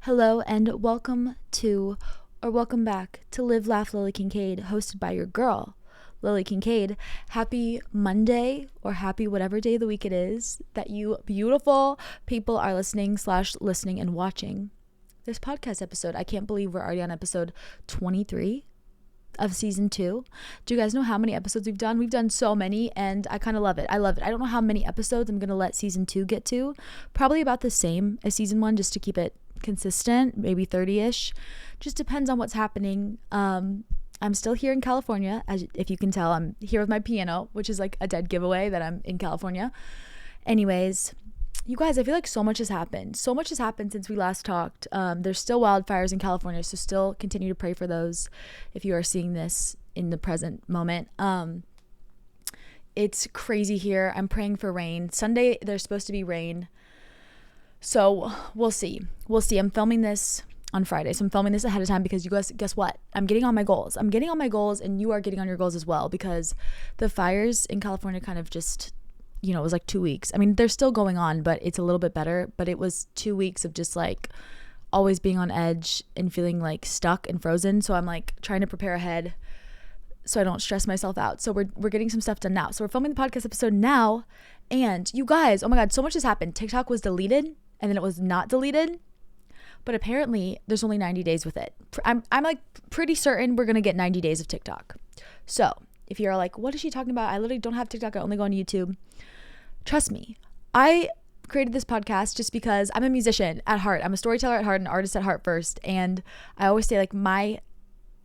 Hello and welcome back to Live, Laugh, Lily Kincade, hosted by your girl, Lily Kincade. Happy Monday, or happy whatever day of the week it is that you beautiful people are listening and watching this podcast episode. I can't believe we're already on episode 23 of season 2. Do you guys know how many episodes we've done? We've done so many, and I kind of love it. I love it. I don't know how many episodes I'm going to let season 2 get to. Probably about the same as season 1, just to keep it consistent, maybe 30-ish. Just depends on what's happening. I'm still here in California, as if you can tell. I'm here with my piano, which is like a dead giveaway that I'm in California. Anyways, you guys, I feel like so much has happened. So much has happened since we last talked. There's still wildfires in California, so still continue to pray for those if you are seeing this in the present moment. It's crazy here. I'm praying for rain. Sunday, there's supposed to be rain. So we'll see. I'm filming this on Friday. So I'm filming this ahead of time because you guys, guess what? I'm getting on my goals. And you are getting on your goals as well, because the fires in California kind of just, it was like 2 weeks. I mean, they're still going on, but it's a little bit better. But it was 2 weeks of just like always being on edge and feeling like stuck and frozen. So I'm like trying to prepare ahead so I don't stress myself out. So we're getting some stuff done now. So we're filming the podcast episode now. And you guys, oh my God, so much has happened. TikTok was deleted and then it was not deleted. But apparently there's only 90 days with it. I'm like pretty certain we're going to get 90 days of TikTok. So if you're like, what is she talking about? I literally don't have TikTok. I only go on YouTube. Trust me. I created this podcast just because I'm a musician at heart. I'm a storyteller at heart, an artist at heart first. And I always say like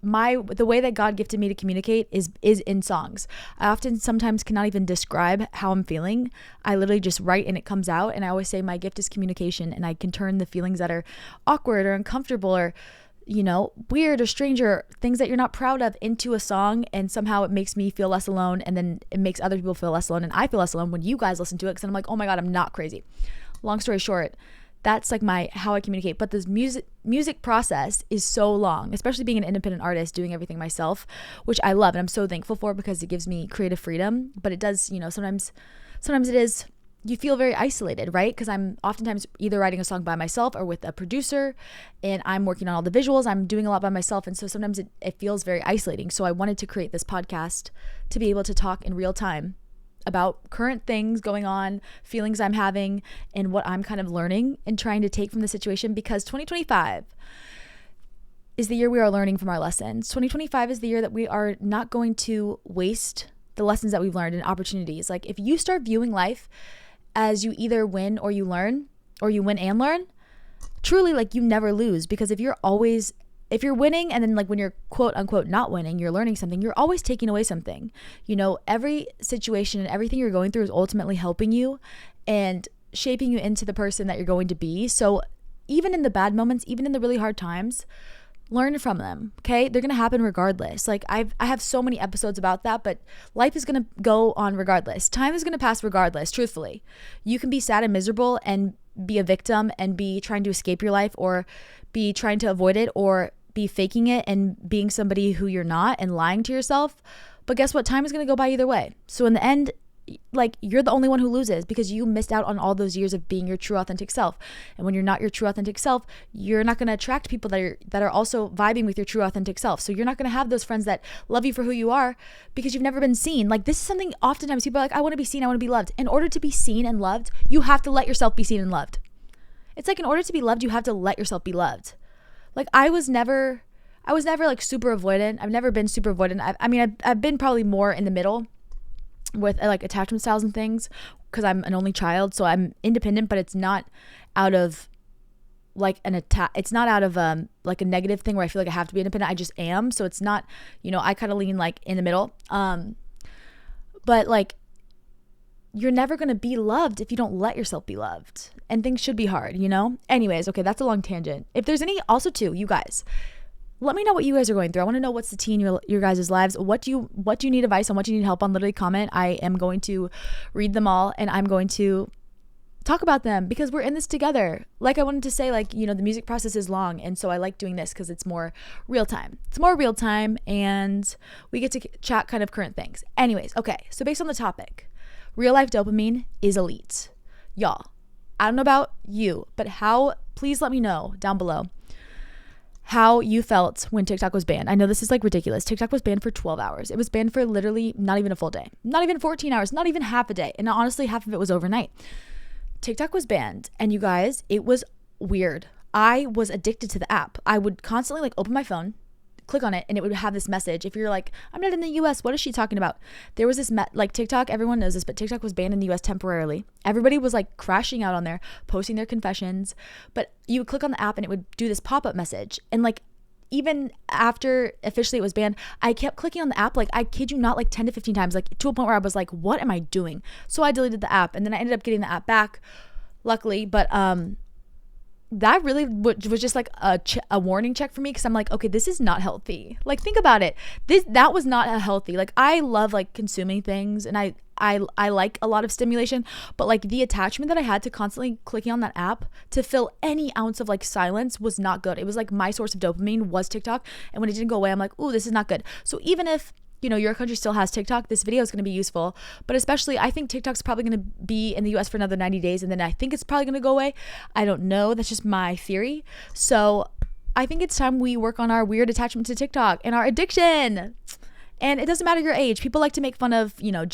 the way that God gifted me to communicate is in songs. I often sometimes cannot even describe how I'm feeling. I literally just write and it comes out. And I always say my gift is communication, and I can turn the feelings that are awkward or uncomfortable or weird or strange or things that you're not proud of into a song, and somehow it makes me feel less alone, and then it makes other people feel less alone, and I feel less alone when you guys listen to it, because I'm like, oh my God, I'm not crazy. Long story short, that's like how I communicate. But this music process is so long, especially being an independent artist, doing everything myself, which I love and I'm so thankful for, because it gives me creative freedom. But it does, sometimes it is, you feel very isolated, right? Because I'm oftentimes either writing a song by myself or with a producer, and I'm working on all the visuals. I'm doing a lot by myself. And so sometimes it feels very isolating. So I wanted to create this podcast to be able to talk in real time about current things going on, feelings I'm having, and what I'm kind of learning and trying to take from the situation, because 2025 is the year we are learning from our lessons. 2025 is the year that we are not going to waste the lessons that we've learned and opportunities. Like, if you start viewing life as you either win or you learn, or you win and learn, truly, like, you never lose. Because if you're winning, and then like when you're quote unquote not winning, you're learning something, you're always taking away something. Every situation and everything you're going through is ultimately helping you and shaping you into the person that you're going to be. So even in the bad moments, even in the really hard times, learn from them. Okay. They're going to happen regardless. Like I have so many episodes about that, but life is going to go on regardless. Time is going to pass regardless. Truthfully, you can be sad and miserable and be a victim and be trying to escape your life, or be trying to avoid it, or be faking it and being somebody who you're not and lying to yourself. But guess what? Time is going to go by either way. So in the end, like, you're the only one who loses, because you missed out on all those years of being your true authentic self. And when you're not your true authentic self, you're not going to attract people that are also vibing with your true authentic self. So you're not going to have those friends that love you for who you are, because you've never been seen. Like, this is something oftentimes people are like, I want to be seen, I want to be loved. In order to be seen and loved, you have to let yourself be seen and loved. It's like, in order to be loved, you have to let yourself be loved. Like, I was never like super avoidant. I've never been super avoidant. I've been probably more in the middle with like attachment styles and things, because I'm an only child. So I'm independent, but it's not out of like an attack. It's not out of like a negative thing where I feel like I have to be independent. I just am. So it's not, I kind of lean like in the middle. But like, you're never going to be loved if you don't let yourself be loved, and things should be hard, Anyways, okay, that's a long tangent. If there's any, also too, you guys, let me know what you guys are going through. I want to know what's the tea in your guys' lives. What do you need advice on? What do you need help on? Literally comment. I am going to read them all, and I'm going to talk about them, because we're in this together. Like I wanted to say, like, the music process is long, and so I like doing this because it's more real time. It's more real time, and we get to chat kind of current things. Anyways, okay, so based on the topic, real life dopamine is elite. Y'all, I don't know about you, but please let me know down below how you felt when TikTok was banned. I know this is like ridiculous. TikTok was banned for 12 hours. It was banned for literally not even a full day, not even 14 hours, not even half a day. And honestly, half of it was overnight. TikTok was banned, and you guys, it was weird. I was addicted to the app. I would constantly like open my phone, click on it, and it would have this message. If you're like, I'm not in the US, what is she talking about? There was this like TikTok, everyone knows this, but TikTok was banned in the US temporarily. Everybody was like crashing out on there, posting their confessions, but you would click on the app and it would do this pop-up message. And like, even after officially it was banned, I kept clicking on the app, like I kid you not, like 10 to 15 times, like to a point where I was like, what am I doing? So I deleted the app, and then I ended up getting the app back, luckily. But that really was just like a warning check for me, because I'm like, okay, this is not healthy. Like, think about it. That was not healthy. Like, I love like consuming things, and I like a lot of stimulation, but like the attachment that I had to constantly clicking on that app to fill any ounce of like silence was not good. It was like my source of dopamine was TikTok, and when it didn't go away, I'm like, ooh, this is not good. So even if, you know, your country still has TikTok, this video is going to be useful. But especially, I think TikTok's probably going to be in the US for another 90 days, and then I think it's probably going to go away. I don't know. That's just my theory. So I think it's time we work on our weird attachment to TikTok and our addiction. And it doesn't matter your age. People like to make fun of, you know,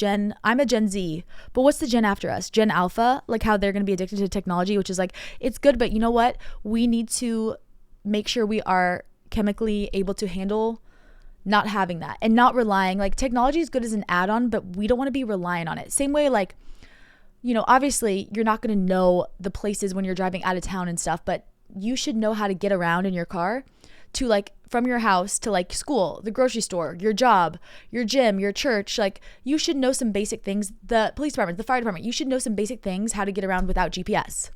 I'm a Gen Z, but what's the Gen after us? Gen Alpha, like how they're going to be addicted to technology, which is like, it's good, but you know what? We need to make sure we are chemically able to handle not having that and not relying. Like, technology is good as an add-on, but we don't want to be reliant on it. Same way, like, you know, obviously you're not going to know the places when you're driving out of town and stuff, but you should know how to get around in your car to like from your house to like school, the grocery store, your job, your gym, your church. Like, you should know some basic things. The police department, the fire department, you should know some basic things, how to get around without GPS.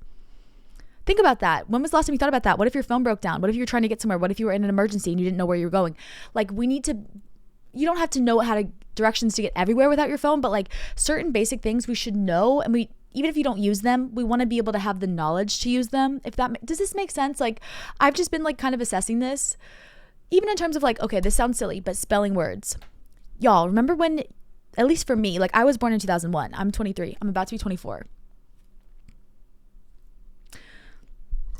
Think about that. When was the last time you thought about that? What if your phone broke down? What if you were trying to get somewhere? What if you were in an emergency and you didn't know where you were going? Like, you don't have to know directions to get everywhere without your phone, but like certain basic things we should know. And even if you don't use them, we want to be able to have the knowledge to use them. Does this make sense? Like, I've just been like kind of assessing this, even in terms of like, okay, this sounds silly, but spelling words. Y'all, remember when, at least for me, like I was born in 2001. I'm 23. I'm about to be 24.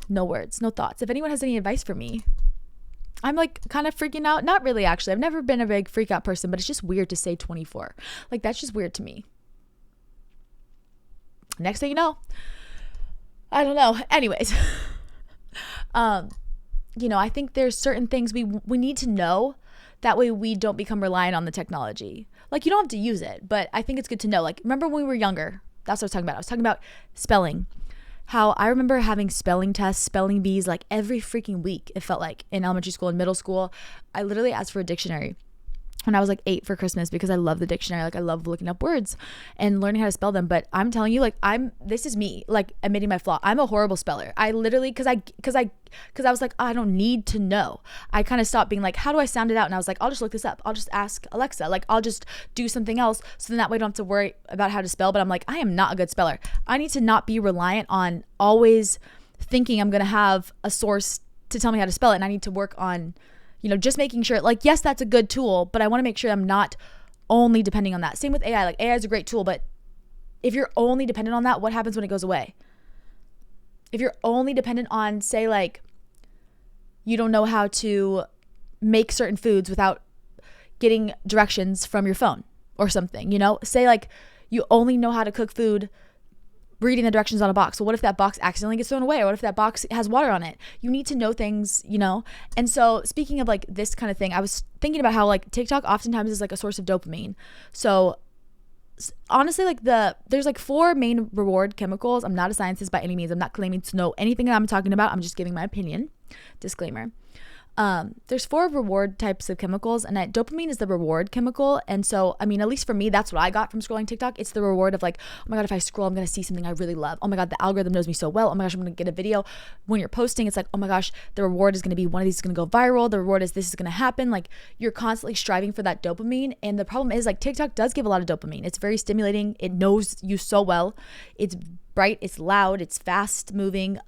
No words, no thoughts. If anyone has any advice for me, I'm like kind of freaking out. Not really, actually. I've never been a big freak out person, but it's just weird to say 24. Like, that's just weird to me. Next thing you know, I don't know. Anyways, you know, I think there's certain things we need to know. That way we don't become reliant on the technology. Like, you don't have to use it, but I think it's good to know. Like, remember when we were younger? That's what I was talking about. I was talking about spelling. How I remember having spelling tests, spelling bees, like every freaking week. It felt like in elementary school and middle school. I literally asked for a dictionary when I was like 8 for Christmas, because I love the dictionary. Like, I love looking up words and learning how to spell them. But I'm telling you, like, this is me, like, admitting my flaw. I'm a horrible speller. I literally, because I was like, oh, I don't need to know. I kind of stopped being like, how do I sound it out? And I was like, I'll just look this up. I'll just ask Alexa. Like, I'll just do something else. So then that way I don't have to worry about how to spell. But I'm like, I am not a good speller. I need to not be reliant on always thinking I'm going to have a source to tell me how to spell it. And I need to work on, you know, just making sure, like, yes, that's a good tool, but I want to make sure I'm not only depending on that. Same with AI. Like, AI is a great tool, but if you're only dependent on that, what happens when it goes away? If you're only dependent on, say, like, you don't know how to make certain foods without getting directions from your phone or something, you know, say like you only know how to cook food reading the directions on a box. So what if that box accidentally gets thrown away? Or what if that box has water on it? You need to know things, you know? And so speaking of like this kind of thing, I was thinking about how like TikTok oftentimes is like a source of dopamine. So honestly, like there's like 4 main reward chemicals. I'm not a scientist by any means. I'm not claiming to know anything that I'm talking about. I'm just giving my opinion. Disclaimer. There's 4 reward types of chemicals, and dopamine is the reward chemical. And so, I mean, at least for me, that's what I got from scrolling TikTok. It's the reward of like, oh my God, if I scroll, I'm going to see something I really love. Oh my God, the algorithm knows me so well. Oh my gosh, I'm going to get a video. When you're posting, it's like, oh my gosh, the reward is going to be one of these is going to go viral. The reward is this is going to happen. Like, you're constantly striving for that dopamine. And the problem is like TikTok does give a lot of dopamine. It's very stimulating. It knows you so well. It's bright. It's loud. It's fast moving.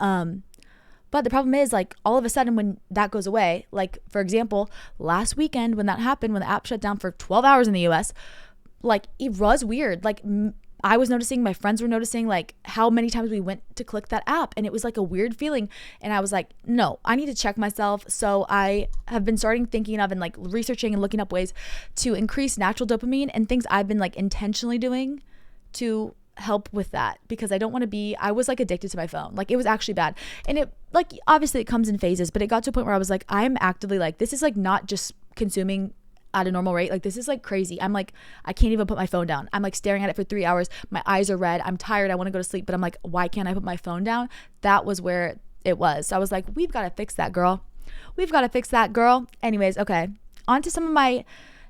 But the problem is, like, all of a sudden when that goes away, like, for example, last weekend when that happened, when the app shut down for 12 hours in the US, like, it was weird. Like, I was noticing, my friends were noticing, like how many times we went to click that app, and it was like a weird feeling. And I was like, no, I need to check myself. So I have been starting thinking of and like researching and looking up ways to increase natural dopamine and things I've been like intentionally doing to help with that, because I don't want to be, I was like addicted to my phone. Like it was actually bad. And it like, obviously it comes in phases, but it got to a point where I was like, I'm actively like, this is like not just consuming at a normal rate. Like this is like crazy. I'm like, I can't even put my phone down. I'm like staring at it for 3 hours. My eyes are red. I'm tired. I want to go to sleep, but I'm like, why can't I put my phone down? That was where it was. So I was like, we've got to fix that, girl. We've got to fix that, girl. Anyways, okay. On to some of my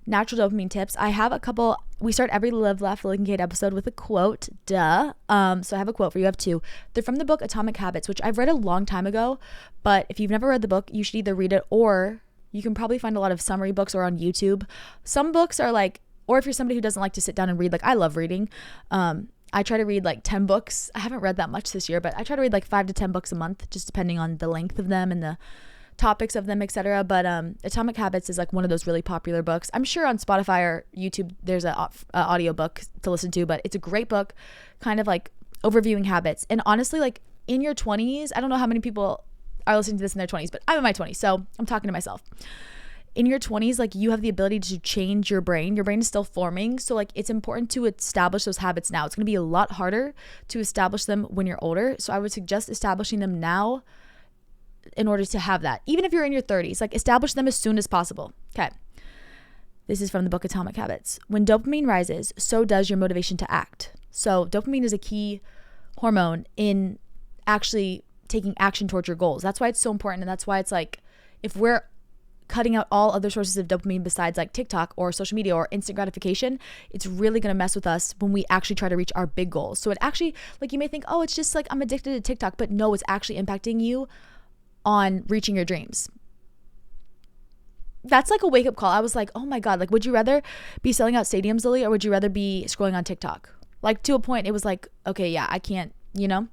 natural dopamine tips. I have a couple. We start every Live, Laugh, Kincade episode with a quote. Duh. So I have a quote for you. I have two. They're from the book Atomic Habits, which I've read a long time ago. But if you've never read the book, you should either read it, or you can probably find a lot of summary books or on YouTube. Some books are like, or if you're somebody who doesn't like to sit down and read, like I love reading. I try to read like 10 books. I haven't read that much this year, but I try to read like 5 to 10 books a month, just depending on the length of them and the topics of them, etc. But Atomic Habits is like one of those really popular books. I'm sure on Spotify or YouTube there's a audio book to listen to, but it's a great book, kind of like overviewing habits. And honestly, like in your 20s, I don't know how many people are listening to this in their 20s, but I'm in my 20s, so I'm talking to myself. In your 20s, like you have the ability to change your brain. Your brain is still forming, so like it's important to establish those habits now. It's going to be a lot harder to establish them when you're older, so I would suggest establishing them now in order to have that. Even if you're in your 30s, like establish them as soon as possible. Okay. This is from the book Atomic Habits. When dopamine rises, so does your motivation to act. So dopamine is a key hormone in actually taking action towards your goals. That's why it's so important. And that's why it's like, if we're cutting out all other sources of dopamine besides like TikTok or social media or instant gratification, it's really going to mess with us when we actually try to reach our big goals. So it actually, like you may think, oh, it's just like I'm addicted to TikTok, but no, it's actually impacting you on reaching your dreams. That's like a wake up call. I was like, oh my God, like, would you rather be selling out stadiums, Lily, or would you rather be scrolling on TikTok? Like to a point, it was like, okay, yeah, I can't, you know?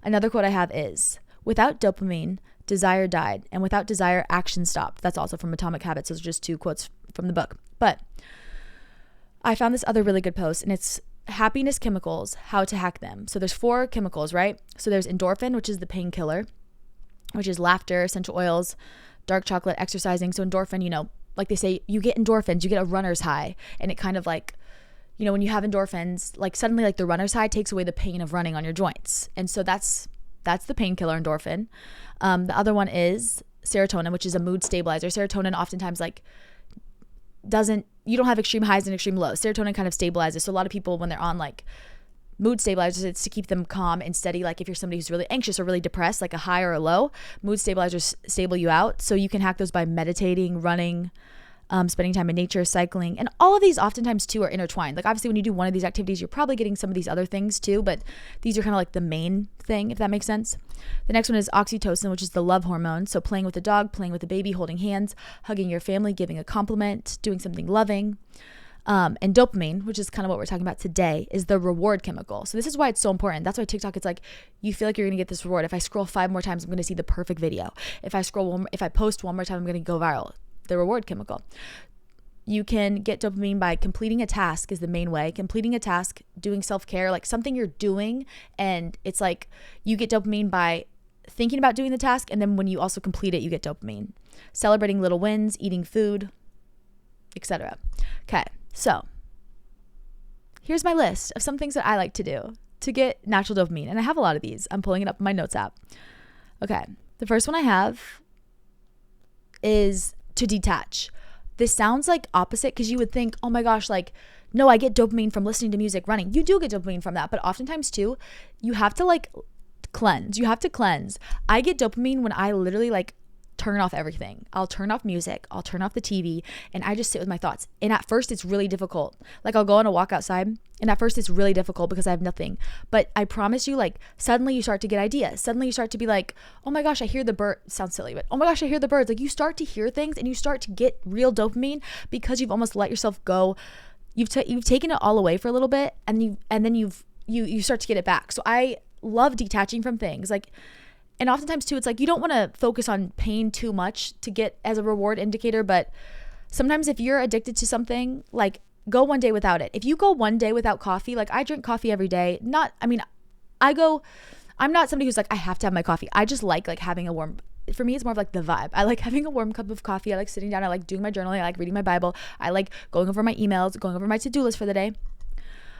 Another quote I have is, without dopamine, desire died, and without desire, action stopped. That's also from Atomic Habits. Those are just two quotes from the book. But I found this other really good post, and it's happiness chemicals, how to hack them. So there's 4 chemicals, right? So there's endorphin, which is the painkiller, which is laughter, essential oils, dark chocolate, exercising. So endorphin, you know, like they say, you get endorphins, you get a runner's high, and it kind of like, you know, when you have endorphins, like suddenly like the runner's high takes away the pain of running on your joints. And so that's the painkiller, endorphin. The other one is serotonin, which is a mood stabilizer. Serotonin oftentimes like you don't have extreme highs and extreme lows. Serotonin kind of stabilizes. So a lot of people, when they're on like mood stabilizers, it's to keep them calm and steady. Like if you're somebody who's really anxious or really depressed, like a high or a low, mood stabilizers stable you out. So you can hack those by meditating, running, spending time in nature, cycling, and all of these oftentimes too are intertwined. Like obviously when you do one of these activities, you're probably getting some of these other things too, but these are kind of like the main thing, if that makes sense. The next one is oxytocin, which is the love hormone. So playing with a dog, playing with a baby, holding hands, hugging your family, giving a compliment, doing something loving. And dopamine, which is kind of what we're talking about today, is the reward chemical. So this is why it's so important. That's why TikTok, it's like, you feel like you're going to get this reward. If I scroll 5 more times, I'm going to see the perfect video. If I post one more time, I'm going to go viral. The reward chemical. You can get dopamine by completing a task is the main way. Completing a task, doing self-care, like something you're doing, and it's like you get dopamine by thinking about doing the task, and then when you also complete it, you get dopamine. Celebrating little wins, eating food, etc. Okay, so here's my list of some things that I like to do to get natural dopamine, and I have a lot of these. I'm pulling it up in my notes app. Okay, the first one I have is to detach. This sounds like opposite, because you would think, oh my gosh, like, no, I get dopamine from listening to music, running. You do get dopamine from that, but oftentimes too, you have to like cleanse. You have to cleanse. I get dopamine when I literally like turn off everything. I'll turn off music, I'll turn off the TV, and I just sit with my thoughts. And at first it's really difficult. Like I'll go on a walk outside, and at first it's really difficult because I have nothing. But I promise you, like suddenly you start to get ideas. Suddenly you start to be like, oh my gosh, I hear the bird. Sounds silly, but oh my gosh, I hear the birds. Like you start to hear things, and you start to get real dopamine because you've almost let yourself go. You've taken it all away for a little bit, and then you start to get it back. So I love detaching from things. Like, and oftentimes too, it's like you don't want to focus on pain too much to get as a reward indicator, but sometimes if you're addicted to something, like go one day without it. If you go one day without coffee, like I drink coffee every day. I'm not somebody who's like, I have to have my coffee. I just like having a warm, for me, it's more of like the vibe. I like having a warm cup of coffee. I like sitting down. I like doing my journaling. I like reading my Bible. I like going over my emails, going over my to-do list for the day.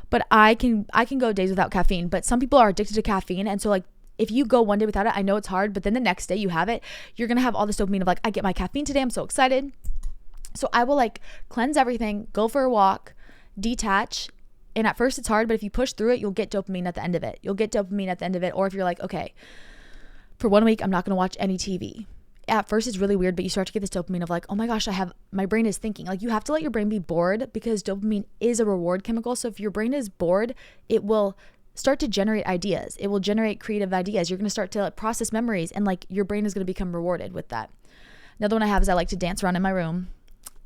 But I can go days without caffeine. But some people are addicted to caffeine. And so like, if you go one day without it, I know it's hard, but then the next day you have it, you're going to have all this dopamine of like, I get my caffeine today. I'm so excited. So I will like cleanse everything, go for a walk, detach. And at first it's hard, but if you push through it, you'll get dopamine at the end of it. Or if you're like, okay, for 1 week, I'm not going to watch any TV. At first it's really weird, but you start to get this dopamine of like, oh my gosh, my brain is thinking. Like you have to let your brain be bored because dopamine is a reward chemical. So if your brain is bored, it will start to generate ideas. It will generate creative ideas. You're going to start to process memories and like your brain is going to become rewarded with that. Another one I have is I like to dance around in my room.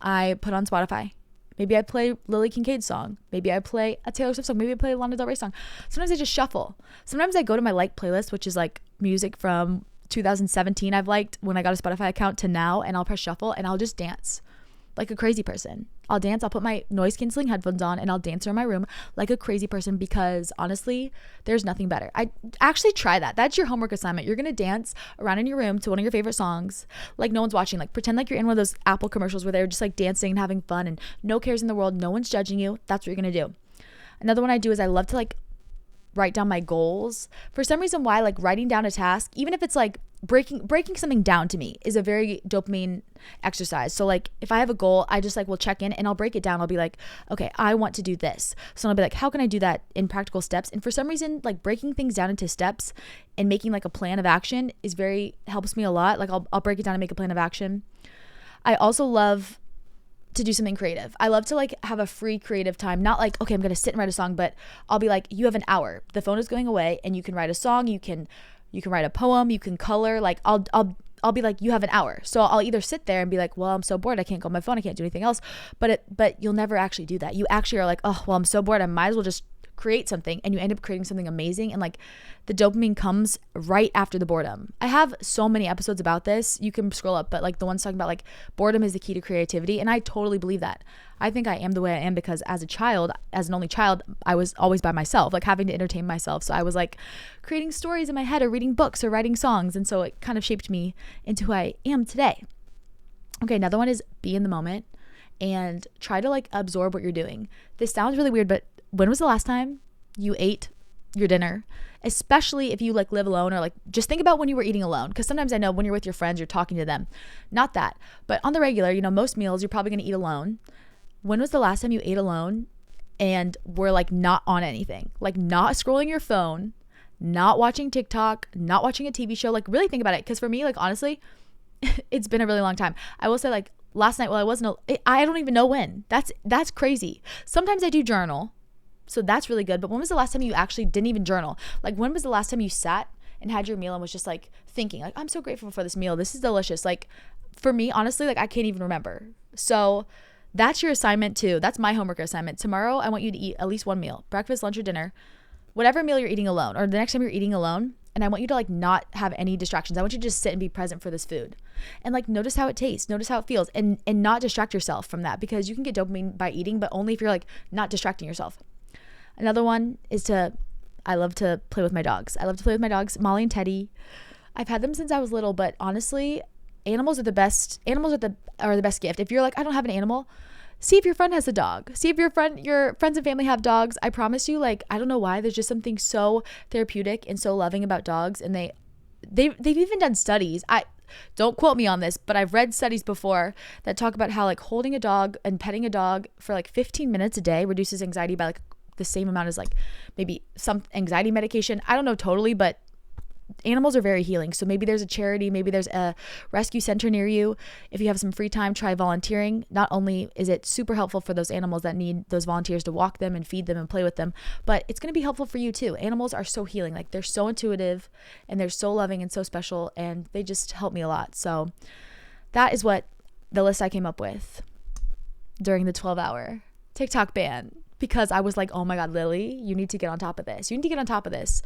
I put on Spotify. Maybe I play Lily Kincade's song. Maybe I play a Taylor Swift song. Maybe I play a Lana Del Rey song. Sometimes I just shuffle. Sometimes I go to my like playlist, which is like music from 2017 I've liked when I got a Spotify account to now, and I'll press shuffle and I'll just dance like a crazy person. I'll dance. I'll put my noise canceling headphones on and I'll dance around my room like a crazy person because honestly, there's nothing better. I actually try that. That's your homework assignment. You're going to dance around in your room to one of your favorite songs. Like no one's watching. Like pretend like you're in one of those Apple commercials where they're just like dancing and having fun and no cares in the world. No one's judging you. That's what you're going to do. Another one I do is I love to like write down my goals. For some reason why like writing down a task, even if it's like breaking something down to me is a very dopamine exercise. So like if I have a goal, I just like will check in and I'll break it down. I'll be like, okay, I want to do this. So I'll be like, how can I do that in practical steps? And for some reason, like breaking things down into steps and making like a plan of action helps me a lot. Like I'll break it down and make a plan of action. I also love to do something creative. I love to like have a free creative time, not like, okay, I'm going to sit and write a song, but I'll be like, you have an hour. The phone is going away and you can write a song. You can write a poem, you can color. Like I'll be like, you have an hour. So I'll either sit there and be like, well, I'm so bored. I can't go on my phone. I can't do anything else. But you'll never actually do that. You actually are like, oh, well, I'm so bored. I might as well just create something. And you end up creating something amazing. And like the dopamine comes right after the boredom. I have so many episodes about this. You can scroll up, but like the ones talking about like boredom is the key to creativity. And I totally believe that. I think I am the way I am because as an only child, I was always by myself, like having to entertain myself. So I was like creating stories in my head or reading books or writing songs. And so it kind of shaped me into who I am today. Okay, another one is be in the moment and try to like absorb what you're doing. This sounds really weird, but when was the last time you ate your dinner? Especially if you like live alone or like just think about when you were eating alone. Because sometimes I know when you're with your friends, you're talking to them. Not that. But on the regular, most meals you're probably going to eat alone. When was the last time you ate alone and were like not on anything? Like not scrolling your phone, not watching TikTok, not watching a TV show. Like really think about it. Because for me, like honestly, it's been a really long time. I will say like last night, I don't even know when. That's crazy. Sometimes I do journal. So that's really good. But when was the last time you actually didn't even journal? Like when was the last time you sat and had your meal and was just like thinking like, I'm so grateful for this meal. This is delicious. Like for me, honestly, like I can't even remember. So that's your assignment too. That's my homework assignment. Tomorrow, I want you to eat at least one meal, breakfast, lunch, or dinner, whatever meal you're eating alone, or the next time you're eating alone. And I want you to like not have any distractions. I want you to just sit and be present for this food and like notice how it tastes, notice how it feels, and not distract yourself from that because you can get dopamine by eating, but only if you're like not distracting yourself. Another one is I love to play with my dogs. I love to play with my dogs, Molly and Teddy. I've had them since I was little, but honestly, animals are the best. Animals are the best gift. If you're like, I don't have an animal, see if your friend has a dog. See if your friends and family have dogs. I promise you, like, I don't know why, there's just something so therapeutic and so loving about dogs. And they've even done studies. Don't quote me on this, but I've read studies before that talk about how like holding a dog and petting a dog for like 15 minutes a day reduces anxiety by like the same amount as like maybe some anxiety medication. I don't know totally, but animals are very healing. So maybe there's a charity, maybe there's a rescue center near you. If you have some free time, try volunteering. Not only is it super helpful for those animals that need those volunteers to walk them and feed them and play with them, but it's going to be helpful for you too. Animals are so healing. Like they're so intuitive and they're so loving and so special and they just help me a lot. So that is what the list I came up with during the 12-hour TikTok ban. Because I was like, oh my God, Lily, you need to get on top of this. You need to get on top of this.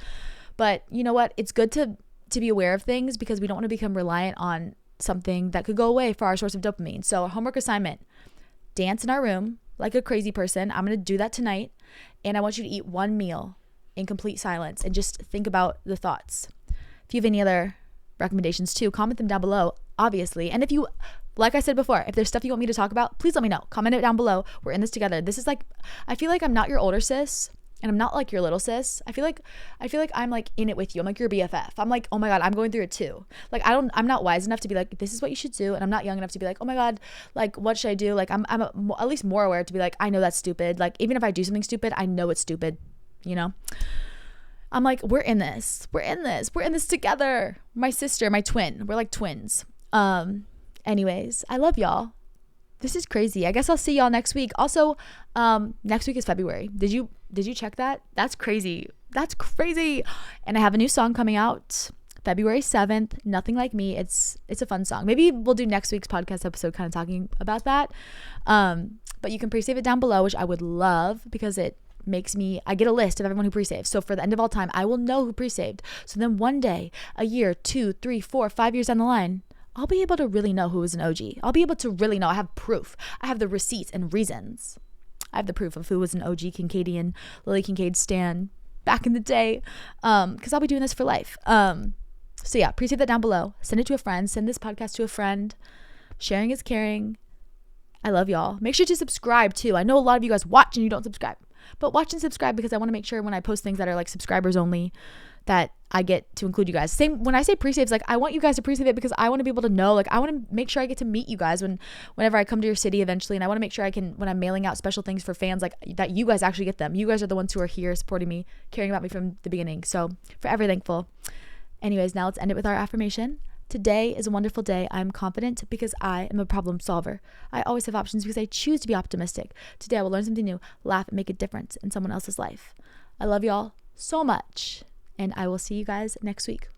But you know what? It's good to be aware of things because we don't want to become reliant on something that could go away for our source of dopamine. So homework assignment, dance in our room, like a crazy person. I'm going to do that tonight. And I want you to eat one meal in complete silence and just think about the thoughts. If you have any other recommendations too, comment them down below, obviously. And if you, like I said before, if there's stuff you want me to talk about, please let me know. Comment it down below. We're in this together. This is like, I feel like I'm not your older sis and I'm not like your little sis. I feel like I'm like in it with you. I'm like your BFF. I'm like, oh my God, I'm going through it too. Like I'm not wise enough to be like, this is what you should do. And I'm not young enough to be like, oh my God, like what should I do? Like I'm at least more aware to be like, I know that's stupid. Like even if I do something stupid, I know it's stupid, you know? I'm like, we're in this together. My sister, my twin, we're like twins. Anyways, I love y'all. This is crazy. I guess I'll see y'all next week. Also, next week is February. Did you check that? That's crazy. And I have a new song coming out February 7th. Nothing Like Me. It's a fun song. Maybe we'll do next week's podcast episode kind of talking about that. But you can pre-save it down below, which I would love because it makes me, I get a list of everyone who pre-saved. So for the end of all time, I will know who pre-saved. So then one day, a year, 2, 3, 4, 5 years down the line, I'll be able to really know who was an OG. I'll be able to really know. I have proof. I have the receipts and reasons. I have the proof of who was an OG Kincadian, Lily Kincade stan back in the day. Because I'll be doing this for life. So yeah, pre-save that down below. Send it to a friend. Send this podcast to a friend. Sharing is caring. I love y'all. Make sure to subscribe too. I know a lot of you guys watch and you don't subscribe. But watch and subscribe because I want to make sure when I post things that are like subscribers only that I get to include you guys. Same when I say pre-saves, like I want you guys to pre-save it because I want to be able to know, like I want to make sure I get to meet you guys whenever I come to your city eventually. And I want to make sure I can, when I'm mailing out special things for fans, like that you guys actually get them. You guys are the ones who are here supporting me, caring about me from the beginning. So forever thankful. Anyways, now let's end it with our affirmation. Today is a wonderful day. I'm confident because I am a problem solver. I always have options because I choose to be optimistic. Today I will learn something new, laugh, and make a difference in someone else's life. I love y'all so much, and I will see you guys next week.